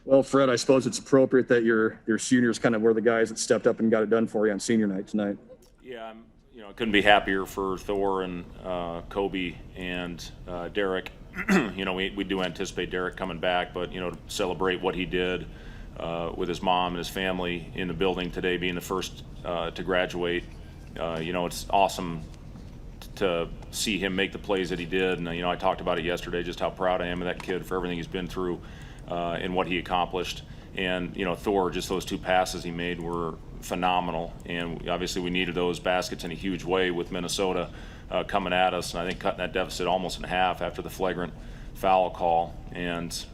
Well, Fred, I suppose it's appropriate that your seniors kind of were the guys that stepped up and got it done for you on senior night tonight. Yeah, I couldn't be happier for Thor and Kobe and Derek. We do anticipate Derek coming back, but to celebrate what he did with his mom and his family in the building today, being the first to graduate. It's awesome to see him make the plays that he did, and I talked about it yesterday, just how proud I am of that kid for everything he's been through and what he accomplished. And Thor, just those two passes he made were phenomenal, and obviously we needed those baskets in a huge way with Minnesota coming at us, and I think cutting that deficit almost in half after the flagrant foul call. And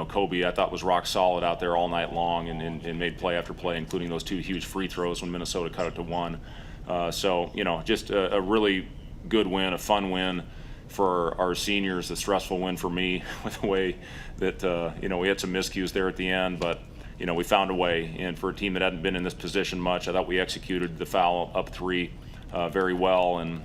Kobe, I thought, was rock solid out there all night long and made play after play, including those two huge free throws when Minnesota cut it to 1. So just a really good win, a fun win for our seniors, a stressful win for me with the way that we had some miscues there at the end, but we found a way. And for a team that hadn't been in this position much, I thought we executed the foul up 3 very well, and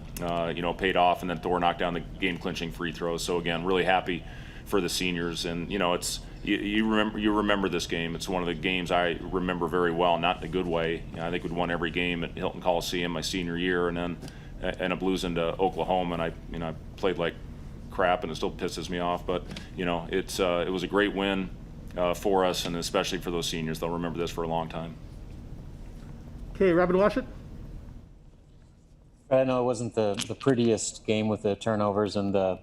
paid off. And then Thor knocked down the game-clinching free throws. So again, really happy for the seniors. And it's you remember this game. It's one of the games I remember very well, not in a good way. I think we'd won every game at Hilton Coliseum my senior year, and then ended up losing to Oklahoma, and I played like crap, and it still pisses me off. But it was a great win for us, and especially for those seniors. They'll remember this for a long time. Okay, Robin Washut. I know it wasn't the prettiest game with the turnovers and the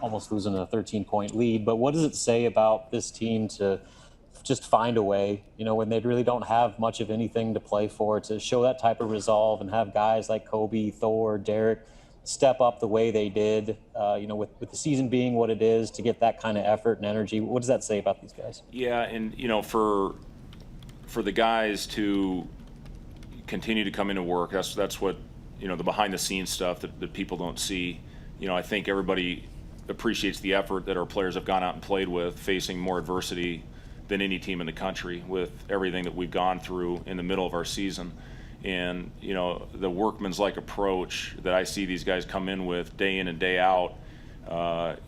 almost losing a 13-point lead, but what does it say about this team to just find a way, when they really don't have much of anything to play for, to show that type of resolve and have guys like Kobe, Thor, Derek step up the way they did, with the season being what it is, to get that kind of effort and energy? What does that say about these guys? Yeah, and for the guys to continue to come into work, that's what the behind the scenes stuff that people don't see. I think everybody appreciates the effort that our players have gone out and played with, facing more adversity than any team in the country with everything that we've gone through in the middle of our season. And the workman's-like approach that I see these guys come in with day in and day out,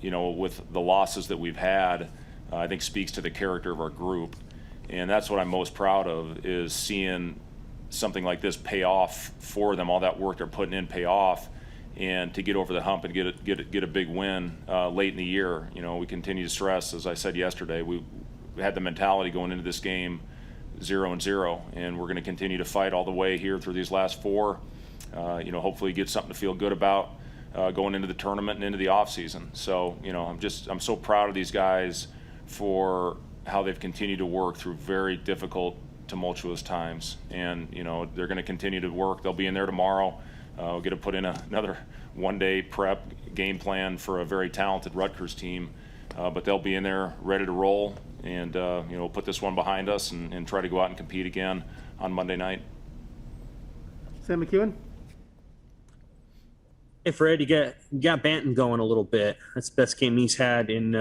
with the losses that we've had, I think speaks to the character of our group. And that's what I'm most proud of, is seeing something like this pay off for them, all that work they're putting in pay off, and to get over the hump and get a big win late in the year. We continue to stress, as I said yesterday, we had the mentality going into this game 0-0, and we're going to continue to fight all the way here through these last 4. Hopefully get something to feel good about going into the tournament and into the off season. So I'm so proud of these guys for how they've continued to work through very difficult, tumultuous times, and they're going to continue to work. They'll be in there tomorrow. We'll get to put in another one-day prep game plan for a very talented Rutgers team, but they'll be in there ready to roll, and put this one behind us and try to go out and compete again on Monday night. Sam McEwen. Hey, Fred, you got Banton going a little bit. That's the best game he's had in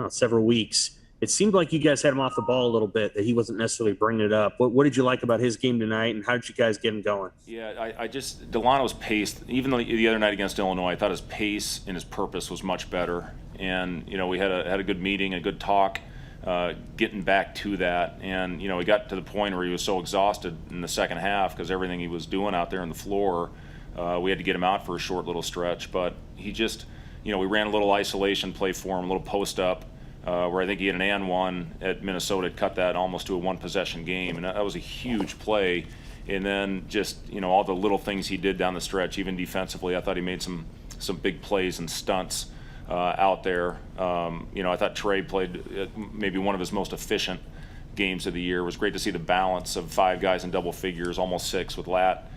several weeks. It seemed like you guys had him off the ball a little bit, that he wasn't necessarily bringing it up. What did you like about his game tonight, and how did you guys get him going? Yeah, Delano's pace, even though the other night against Illinois, I thought his pace and his purpose was much better. And, we had a good meeting, a good talk, getting back to that. And, he got to the point where he was so exhausted in the second half because everything he was doing out there on the floor, we had to get him out for a short little stretch. But he just, we ran a little isolation play for him, a little post up, where I think he had an and one at Minnesota, cut that almost to a one-possession game, and that was a huge play. And then just all the little things he did down the stretch, even defensively, I thought he made some big plays and stunts out there. I thought Trey played maybe one of his most efficient games of the year. It was great to see the balance of 5 guys in double figures, almost 6 with Lat,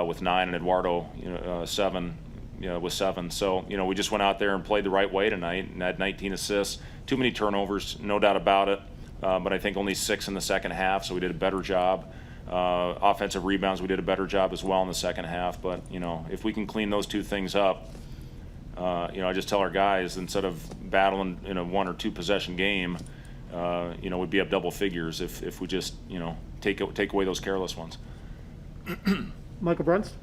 with 9, and Eduardo 7. With 7. So, we just went out there and played the right way tonight and had 19 assists. Too many turnovers, no doubt about it, but I think only 6 in the second half, so we did a better job. Offensive rebounds, we did a better job as well in the second half. But, if we can clean those 2 things up, I just tell our guys, instead of battling in a 1 or 2 possession game, we'd be up double figures if we just, take away those careless ones. Michael Brunst.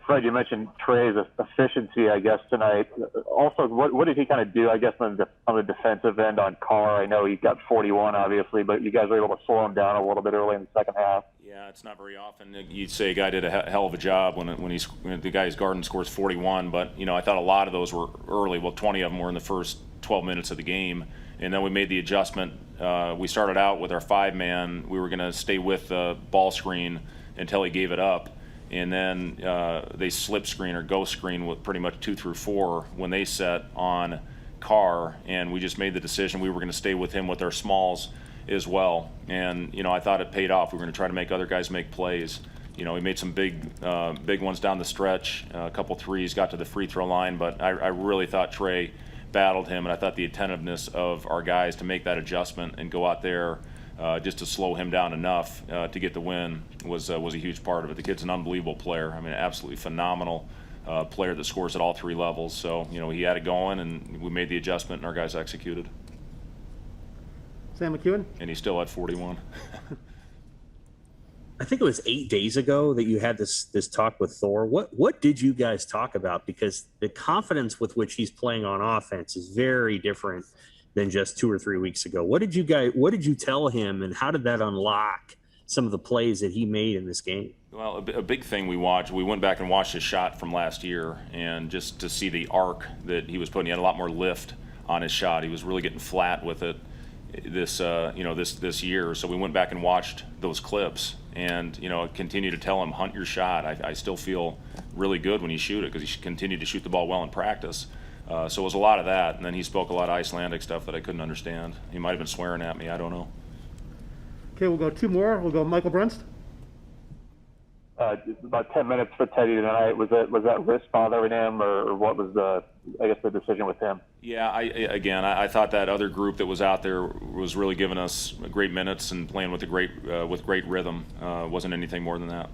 Fred, you mentioned Trey's efficiency, I guess, tonight. Also, what did he kind of do, I guess, on the defensive end on Carr? I know he got 41, obviously, but you guys were able to slow him down a little bit early in the second half. Yeah, it's not very often you'd say a guy did a hell of a job when the guy's Garden scores 41, but, I thought a lot of those were early. Well, 20 of them were in the first 12 minutes of the game, and then we made the adjustment. We started out with our 5-man. We were going to stay with the ball screen until he gave it up. And then they slip screen or go screen with pretty much 2 through 4 when they set on Carr, and we just made the decision we were going to stay with him with our smalls as well. And I thought it paid off. We were going to try to make other guys make plays. He made some big ones down the stretch, a couple threes, got to the free throw line, but I really thought Trey battled him, and I thought the attentiveness of our guys to make that adjustment and go out there just to slow him down enough to get the win was a huge part of it. The kid's an unbelievable player. I mean, absolutely phenomenal player that scores at all 3 levels. So, he had it going, and we made the adjustment, and our guys executed. Sam McEwen? And he still had 41. I think it was 8 days ago that you had this talk with Thor. What did you guys talk about? Because the confidence with which he's playing on offense is very different than just 2 or 3 weeks ago. What did you tell him, and how did that unlock some of the plays that he made in this game? Well, a big thing we went back and watched his shot from last year, and just to see the arc that he was putting, he had a lot more lift on his shot. He was really getting flat with it this year. So we went back and watched those clips, and continue to tell him, hunt your shot. I still feel really good when you shoot it, because he continued to shoot the ball well in practice. So it was a lot of that, and then he spoke a lot of Icelandic stuff that I couldn't understand. He might have been swearing at me, I don't know. Okay, we'll go 2 more. We'll go Michael Brunst. About 10 minutes for Teddy tonight. Was that wrist bothering him, or what was the decision with him? Yeah, I thought that other group that was out there was really giving us great minutes and playing with great rhythm. Wasn't anything more than that.